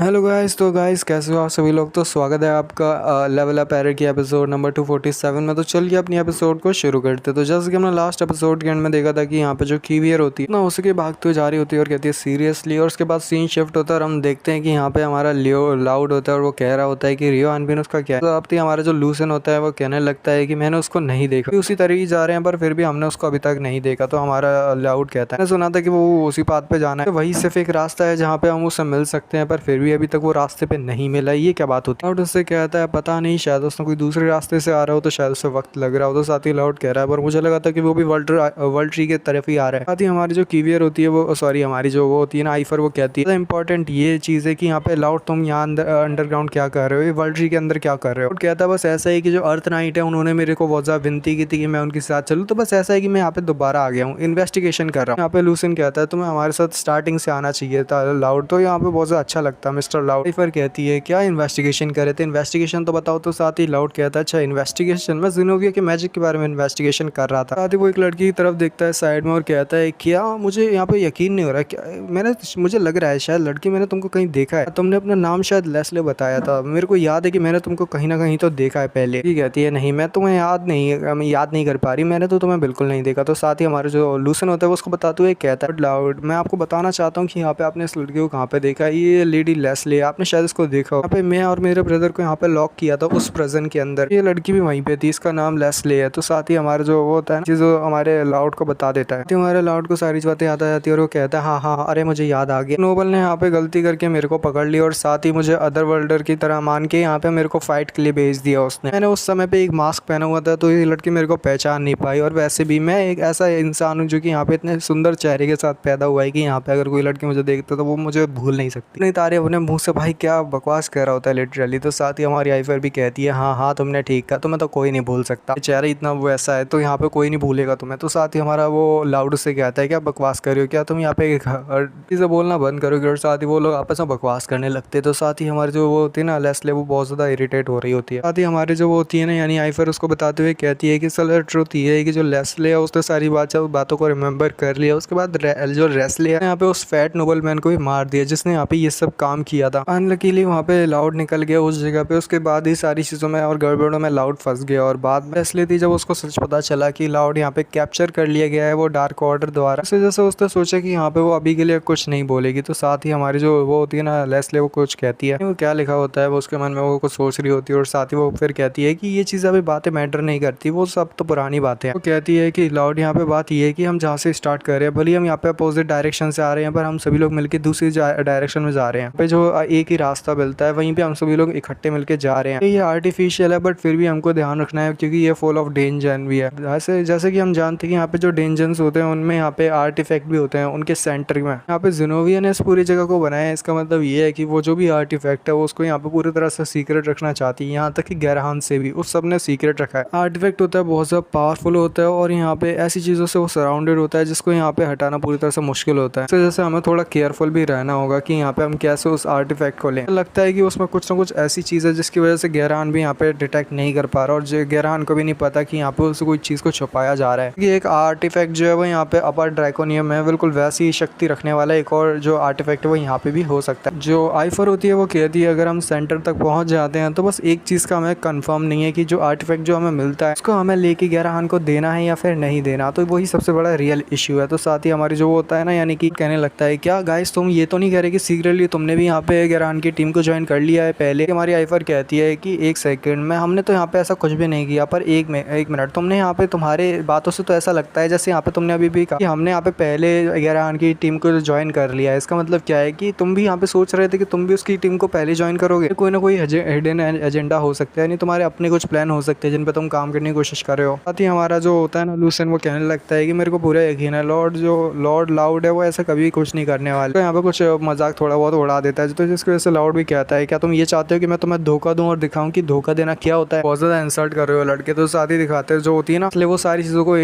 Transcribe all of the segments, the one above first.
Hello guys. तो guys कैसे हो आप सभी लोग। तो स्वागत है आपका लेवल अप एरर की एपिसोड नंबर 247 में। तो चलिए अपनी एपिसोड को शुरू करते। तो जैसे कि हमने लास्ट एपिसोड के एंड में देखा था कि यहाँ पे जो कीवियर होती है ना उसके भागते हुए जा रही होती है और कहती है सीरियसली। और उसके बाद सीन शिफ्ट होता है और हम देखते हैं कि यहाँ पे हमारा लियो लाउड होता है और वो कह रहा होता है कि रियो अनबिन उसका क्या है। तो अब तो हमारा जो लूसन होता है वो कहने लगता है कि मैंने उसको नहीं देखा। उसी तरीके जा रहे हैं पर फिर भी हमने उसको अभी तक नहीं देखा। तो हमारा लाउड कहता है मैंने सुना था कि वो उसी पाथ पे जाना है, वही सिर्फ एक रास्ता है जहाँ पे हम उससे मिल सकते हैं, पर फिर भी अभी तक वो रास्ते पे नहीं मिला। ये क्या बात होती है। लाउड उससे कहता है पता नहीं, शायद उसने कोई दूसरे रास्ते से आ रहा हो तो शायद उसे वक्त लग रहा हो। तो साथ ही लाउड कह रहा है पर मुझे लगा था कि वो भी वर्ल्ड ट्री के तरफ ही आ रहा है। साथ ही हमारी जो कीवियर होती है वो सॉरी हमारी जो वो होती है ना आइफर, वो कहती है इंपॉर्टेंट ये चीज़ है कि यहाँ पे लाउड तुम यहाँ अंडरग्राउंड क्या कर रहे हो, ये वर्ल्ड ट्री के अंदर क्या कर रहे हो। कहता है बस ऐसा है कि जो अर्थ नाइट है उन्होंने मेरे को बहुत ज़्यादा विनती की थी कि मैं उनके साथ चलूँ, तो बस ऐसा है कि मैं यहाँ पे दोबारा आ गया हूँ, इन्वेस्टिगेशन कर रहा हूँ। यहाँ पे लूसन कहता है तुम्हें हमारे साथ स्टार्टिंग से आना चाहिए था लाउड। तो यहाँ पे बहुत ज़्यादा अच्छा लगता है मिस्टर लाउड। आइफर कहती है क्या इन्वेस्टिगेशन करे थे, इन्वेस्टिगेशन तो बताओ। तो साथ ही लाउड कहता है अच्छा इन्वेस्टिगेशन, मैं ज़ेनोबिया के मैजिक के बारे में इन्वेस्टिगेशन कर रहा था। साथ ही वो एक लड़की की तरफ देखता है साइड में और कहता है क्या मुझे यहाँ पे यकीन नहीं हो रहा, क्या मुझे लग रहा है शायद लड़की मैंने तुमको कहीं देखा है, तुमने अपना नाम शायद लेस्ले बताया था, मेरे को याद है कि मैंने तुमको कहीं ना कहीं तो देखा है पहले। ये कहती है नहीं मैं तुम्हें याद नहीं कर पा रही, मैंने तो तुम्हें बिल्कुल नहीं देखा। तो साथ ही हमारे जो लूसन होता है वो उसको बताते हुए कहता है लाउड मैं आपको बताना चाहता हूँ कि यहाँ पे आपने इस लड़की को कहाँ पे देखा है, ये लेडी लेस्ले, आपने शायद इसको देखा हो। यहाँ पे मैं और मेरे ब्रदर को यहाँ पे लॉक किया था उस प्रिजन के अंदर, ये लड़की भी वहीं पे थी, इसका नाम लेस्ले है। तो साथ ही हमारे जो वो होता है जो हमारे लाउड को बता देता है, तो हमारे लाउड को सारी बातें याद आ जाती है और वो कहता है हाँ अरे मुझे याद आ गया, नोबल ने यहाँ पे गलती करके मेरे को पकड़ लिया और साथ ही मुझे अदर वर्ल्डर की तरह मान के यहाँ पे मेरे को फाइट के लिए भेज दिया उसने। मैंने उस समय पे एक मास्क पहना हुआ था तो ये लड़की मेरे को पहचान नहीं पाई, और वैसे भी मैं एक ऐसा इंसान हूँ जो कि यहाँ पे इतने सुंदर चेहरे के साथ पैदा हुआ है कि यहाँ पे अगर कोई लड़की मुझे देखता तो वो मुझे भूल नहीं सकती। नहीं तारे अपने मुंह से भाई क्या बकवास कह रहा होता है लिटरली। तो साथ ही हमारी आइफर भी कहती है हाँ तुमने ठीक कहा, तुम्हें तो कोई नहीं भूल सकता, चेहरा इतना वो ऐसा है तो यहाँ पे कोई नहीं भूलेगा तुम्हें। तो साथ ही हमारा वो लाउड से कहता है क्या बकवास कर रहे हो, क्या तुम यहाँ पे चीज़ें बोलना बंद करोगे। और साथ ही वो लोग आपस में बकवास करने लगते हैं। तो साथ ही हमारी जो वो होती है ना लेस्ले, वो बहुत ज़्यादा इरिटेट हो रही होती है। साथ ही हमारी जो वो होती है ना यानी आइफर उसको बताते हुए कहती है कि असल ट्रुथ ये है कि जो लेस्ले है उसने सारी बातों को रिमेंबर कर लिया, उसके बाद जो रेस्ले है यहाँ पे उस फैट नोबल मैन को भी मार दिया जिसने यहाँ पे ये सब काम किया था। अनलकीली वहाँ पे लाउड निकल गया उस जगह पे, उसके बाद ही सारी चीज़ों में और गड़बड़ों में लाउड फंस गया। और बाद में लेस्ले थी जब उसको सच पता चला कि लाउड यहाँ पे कैप्चर कर लिया गया है वो डार्क ऑर्डर द्वारा, उस वजह से उसने सोचा कि यहाँ पे वो अभी के लिए कुछ नहीं बोलेगी। तो साथ ही हमारी जो वो होती है ना लेस्ले, वो कुछ कहती है वो क्या लिखा होता है वो उसके मन में वो कुछ सोच रही होती है। और साथ ही वो फिर कहती है कि ये चीज़ अभी बातें मैटर नहीं करती, वो सब तो पुरानी बातें हैं। वो कहती है कि लाउड यहाँ पे बात ये है कि हम जहाँ से स्टार्ट कर रहे हैं, भले हम यहाँ पे अपोजिट डायरेक्शन से आ रहे हैं पर हम सभी लोग मिलकर दूसरी डायरेक्शन में जा रहे हैं। पे जो एक ही रास्ता मिलता है वहीं पे हम सभी लोग इकट्ठे मिलकर जा रहे हैं। ये आर्टिफिशियल है बट फिर भी हमको ध्यान रखना है क्योंकि ये फुल ऑफ डेंजर भी है। जैसे कि हम जानते हैं कि यहाँ पे जो डेंजर्स होते हैं उनमें यहाँ पे आर्टिफैक्ट भी होते हैं उनके सेंटर में। यहाँ पे ज़ेनोबिया ने इस पूरी जगह को बनाया है, इसका मतलब ये है कि वो जो भी आर्टिफैक्ट है वो उसको यहाँ पे पूरी तरह से सीक्रेट रखना चाहती है, यहाँ तक कि गैरहान से भी उस सब ने सीक्रेट रखा है। आर्टिफैक्ट होता है बहुत ज़्यादा पावरफुल होता है और यहाँ पे ऐसी चीज़ों से वो सराउंडेड होता है जिसको यहाँ पे हटाना पूरी तरह से मुश्किल होता है। तो जैसे हमें थोड़ा केयरफुल भी रहना होगा कि यहाँ पे हम कैसे उस आर्टिफैक्ट को लें। लगता है कि उसमें कुछ ना कुछ ऐसी चीज़ है जिसकी वजह से गैरहान भी यहाँ पे डिटेक्ट नहीं कर पा रहा और गैरहान को भी नहीं पता कि यहाँ पे उससे कोई चीज़ को छुपाया जा रहा है। कि एक आर्टिफैक्ट जो है वो यहाँ पे अपर ड्रैकोनियम है, बिल्कुल वैसी ही शक्ति रखने वाला एक और जो आर्टिफैक्ट है वो यहाँ पे भी हो सकता है। जो आइफर होती है वो कहती है अगर हम सेंटर तक पहुँच जाते हैं तो बस एक चीज़ का हमें कंफर्म नहीं है कि जो आर्टिफैक्ट जो हमें मिलता है उसको हमें लेके गैरहान को देना है या फिर नहीं देना, तो वही सबसे बड़ा रियल इशू है। तो साथ ही हमारी जो वो होता है ना यानी कि कहने लगता है क्या गाइस तुम ये तो नहीं कह रहे कि सीक्रेटली तुमने भी यहाँ पे गैरहान की टीम को ज्वाइन कर लिया है पहले। हमारी आइफर कहती है कि एक सेकंड में हमने तो यहाँ पे ऐसा कुछ भी नहीं किया, पर एक मिनट तुमने यहाँ पे तुम्हारे बातों से तो ऐसा लगता है जैसे यहाँ पे तुमने अभी भी कहा कि हमने यहाँ पे पहले गैरहान की टीम को ज्वाइन कर लिया है। इसका मतलब क्या है कि तुम भी यहाँ पे सोच रहे थे कि तुम भी उसकी टीम को पहले ज्वाइन करोगे। कोई ना कोई हिडन एजेंडा हो सकता है, नहीं तुम्हारे अपने कुछ प्लान हो सकते हैं जिन पे तुम काम करने की कोशिश कर रहे हो। साथ ही हमारा जो होता है ना लूसन, वो कहने लगता है कि मेरे को पूरा यकीन है लॉर्ड लाउड है वो ऐसा कभी कुछ नहीं करने वाला। तो यहाँ पे कुछ मजाक थोड़ा बहुत उड़ा देता है, तो जिसकी वजह से लाउड भी कहता है क्या तुम ये चाहते हो कि मैं तुम्हें धोखा दूं और दिखाऊं कि धोखा देना क्या होता है। बहुत ज्यादा इंसल्ट कर रहे हो लड़के। तो साथ ही दिखाते हैं जो होती है ना इसलिए वो सारी चीजों को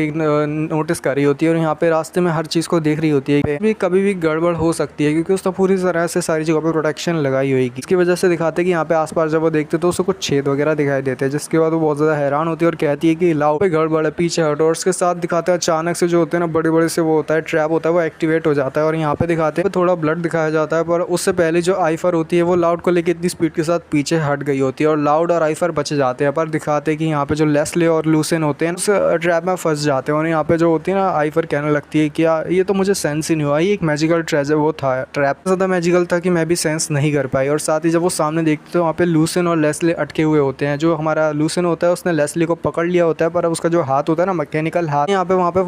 नोटिस कर रही होती है और यहाँ पे रास्ते में हर चीज को देख रही होती है। कभी भी गड़बड़ हो सकती है क्योंकि उसने पूरी तरह से सारी जगह पे प्रोटेक्शन लगाई हुई। इसकी वजह से दिखाते हैं कि यहाँ पे आसपास जब वो देखते तो उसको कुछ छेद वगैरह दिखाई देते हैं, जिसके बाद वो बहुत ज्यादा हैरान होती है और कहती है कि लाउड पे गड़बड़ है, पीछे हटो। और उसके साथ दिखाते हैं अचानक से जो होते हैं ना बड़े बड़े से वो होता है ट्रैप होता है वो एक्टिवेट हो जाता है और यहाँ पे दिखाते हैं थोड़ा ब्लड दिखाया जाता है, पर उससे पहले वाली जो आइफर होती है वो लाउड को लेकर इतनी स्पीड के साथ पीछे हट गई होती है और लाउड और आइफर बच जाते हैं, पर दिखाते हैं कि यहाँ पे जो लेस्ले और लूसेन होते हैं उस ट्रैप में फंस जाते हैं। और यहाँ पे जो होती है ना आइफर कहने लगती है कि यार ये तो मुझे सेंस ही नहीं हुआ, ये एक मैजिकल ट्रेजर वो था, ट्रैप ज़्यादा मैजिकल था कि मैं भी सेंस नहीं कर पाई। और साथ ही जब वो सामने देखते तो वहाँ पे लूसेन और लेस्ले अटके हुए होते हैं। जो हमारा लूसेन होता है उसने लेस्ले को पकड़ लिया होता है, पर उसका जो हाथ होता है ना मैकेनिकल हाथ, यहाँ पे वहाँ पे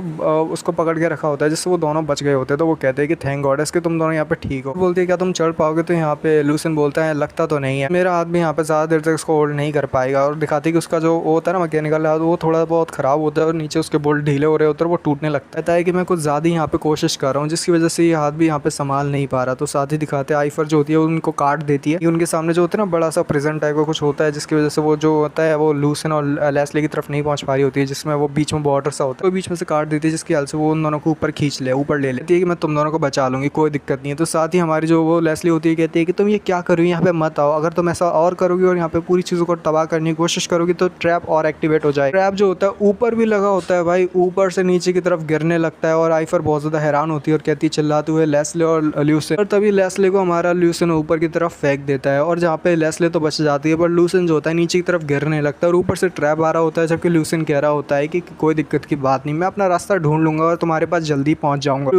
उसको पकड़ के रखा होता है जिससे वो दोनों बच गए होते हैं। तो वो कहते हैं कि थैंक गॉड इसके तुम दोनों यहाँ पे ठीक हो। बोलती है क्या तुम चढ़ पाओगे? तो यहाँ पे लूसेन बोलता है लगता तो नहीं है, मेरा हाथ भी यहाँ पे ज़्यादा देर तक इसको होल्ड नहीं कर पाएगा। और दिखाती है कि उसका जो होता है ना मैकेनिकल हाथ वो थोड़ा बहुत ख़राब होता है और नीचे उसके बोल्ट ढीले हो रहे होते हैं, वो टूटने लगता है कि मैं कुछ ज़्यादा यहाँ पे कोशिश कर रहा हूँ जिसकी वजह से ये हाथ भी यहाँ पे संभाल नहीं पा रहा। तो साथ ही दिखाते हैं आइफर जो होती है उनको काट देती है। उनके सामने जो होता है ना बड़ा सा प्रेजेंट टाइप का कुछ होता है जिसकी वजह से वो जो होता है वो लूसेन और लेस्ले की तरफ नहीं पहुँच पा रही होती है, जिसमें वो बीच में बॉर्डर सा होता है, वो बीच में से काट देती है जिसकी हाल से वो उन दोनों को ऊपर खींच ले ऊपर ले लेती है कि मैं तुम दोनों को बचा लूँगी, कोई दिक्कत नहीं है। तो साथ ही हमारी जो वो लेस्ली होती है कहती है कि तुम ये क्या करो, यहाँ पे मत आओ, अगर तुम ऐसा और करोगी और यहाँ पे पूरी चीज़ों को तबाह करने की कोशिश करोगी तो ट्रैप और एक्टिवेट हो जाए। ट्रैप जो होता है ऊपर भी लगा होता है भाई, ऊपर से नीचे की तरफ गिरने लगता है और आइफर बहुत ज़्यादा हैरान होती है और कहती है चिल्लाते हुए लेस्ले और लूसेन। और तभी लेस्ले को हमारा लूसेन ऊपर की तरफ फेंक देता है और जहाँ पे लेस्ले तो बच जाती है पर लूसेन जो होता है नीचे की तरफ गिरने लगता है और ऊपर से ट्रैप आ रहा होता है, जबकि लूसेन कह रहा होता है कि कोई दिक्कत की बात नहीं, मैं अपना रास्ता ढूंढ लूंगा और तुम्हारे पास जल्दी पहुंच जाऊंगा।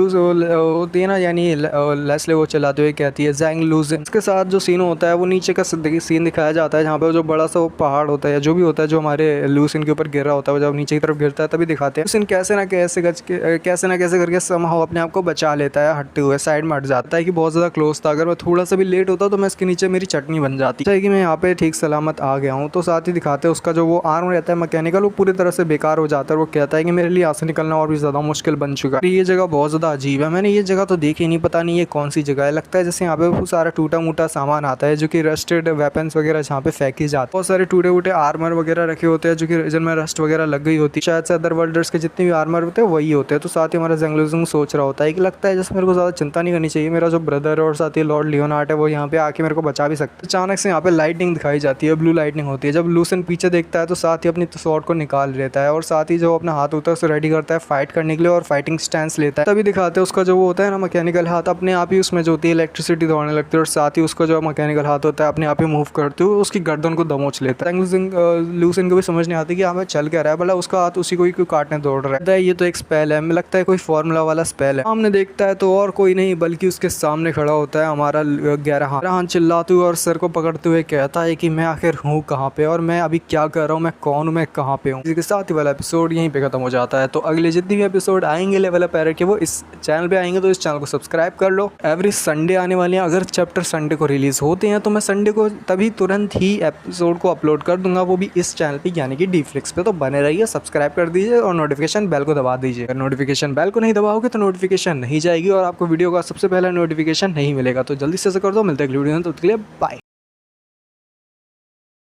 होती है ना यानी लेस्ले वो चलाते हुए कहती है जैंग लूसेन। इसके साथ जो सीन होता है वो नीचे का सीन दिखाया जाता है जहाँ पे जो बड़ा सा पहाड़ होता है जो भी होता है जो हमारे लूसेन के ऊपर गिर रहा होता है, जब नीचे की तरफ गिरता है तभी दिखाते हैं लूसेन कैसे ना कैसे करके समहाउ अपने आप को बचा लेता है, हटते हुए साइड में हट जाता है कि बहुत ज़्यादा क्लोज था, अगर मैं थोड़ा सा भी लेट होता तो मैं इसके नीचे मेरी चटनी बन जाती है कि मैं यहाँ पे ठीक सलामत आ गया हूँ। तो साथ ही दिखाते हैं उसका जो वो आर्म रहता है मैकेनिकल वो पूरी तरह से बेकार हो जाता है और वो कहता है कि मेरे लिए यहाँ से निकलना और भी ज़्यादा मुश्किल बन चुका है। ये जगह बहुत ज़्यादा अजीब है, मैंने ये जगह तो देखी नहीं, पता नहीं ये कौन सी जगह है। लगता है जैसे यहाँ पे बहुत सारा टूटा मोटा सामान आता है जो कि रस्टेड वेपन्स वगैरह जहाँ पे फेंकी जाती है, बहुत सारे टूटे फूटे आर्मर वगैरह रखे होते हैं जो कि जिनमें रस्ट वगैरह लग गई होती है, शायद से अदर वर्ल्डर्स के जितने भी आर्मर होते हैं वही होते हैं। तो साथ ही हमारा ज़ैंग लूसेन सोच रहा होता है कि लगता है जैसे मेरे को ज़्यादा चिंता नहीं करनी चाहिए, मेरा जो ब्रदर और साथ ही लॉर्ड लियोनार्ड है वो यहाँ पे आके मेरे को बचा भी सकता है। अचानक से यहाँ पे लाइटनिंग दिखाई जाती है, ब्लू लाइटनिंग होती है। जब लूसेन पीछे देखता है तो साथ ही अपनी स्वॉर्ड को निकाल लेता है और साथ ही जो अपना हाथ होता है उसे रेडी करता है फाइट करने के लिए और फाइटिंग स्टैंस लेता है। तभी दिखाते हैं उसका जो वो होता है ना मैकेनिकल हाथ अपने आप ही उसमें जो होती है इलेक्ट्रिसिटी दौड़ने लगती है और साथ ही उसका जो मैकेनिकल हाथ होता है अपने आप ही मूव करते हुए उसकी गर्दन को दबोच लेता है। लूसेन को भी समझ नहीं आती कि हमें चल क्या रहा है, भला उसका हाथ उसी को ही क्यों काटने दौड़ रहा है। ये तो एक स्पेल है, हमें लगता है कोई फॉर्मूला वाला स्पेल है। सामने देखता है तो और कोई नहीं बल्कि उसके सामने खड़ा होता है हमारा गैराहान, चिल्लाते हुए और सर को पकड़ते हुए कहता है कि मैं आखिर हूँ कहाँ पे और मैं अभी क्या कर रहा हूँ, मैं कौन हूँ, मैं कहाँ पे हूँ। इसके साथ ही वाला एपिसोड यहीं पे खत्म हो जाता है। तो अगले जितने भी एपिसोड आएंगे लेवल अप पैरेट के वो इस चैनल पे आएंगे, तो इस चैनल को सब्सक्राइब कर लो। एवरी संडे आने वाले हैं, अगर चैप्टर संडे को रिलीज होते हैं तो मैं संडे को तभी तुरंत ही एपिसोड को अपलोड कर दूंगा, वो भी इस चैनल पे यानी कि डीफ्लिक्स पे। तो बने रहिए, सब्सक्राइब कर दीजिए और नोटिफिकेशन बेल को दबा दीजिए। अगर नोटिफिकेशन बेल को नहीं दबाओगे तो नोटिफिकेशन नहीं जाएगी और आपको वीडियो का सबसे पहला नोटिफिकेशन नहीं मिलेगा। तो जल्दी से कर दो, मिलते हैं अगली वीडियो में, तो बाय।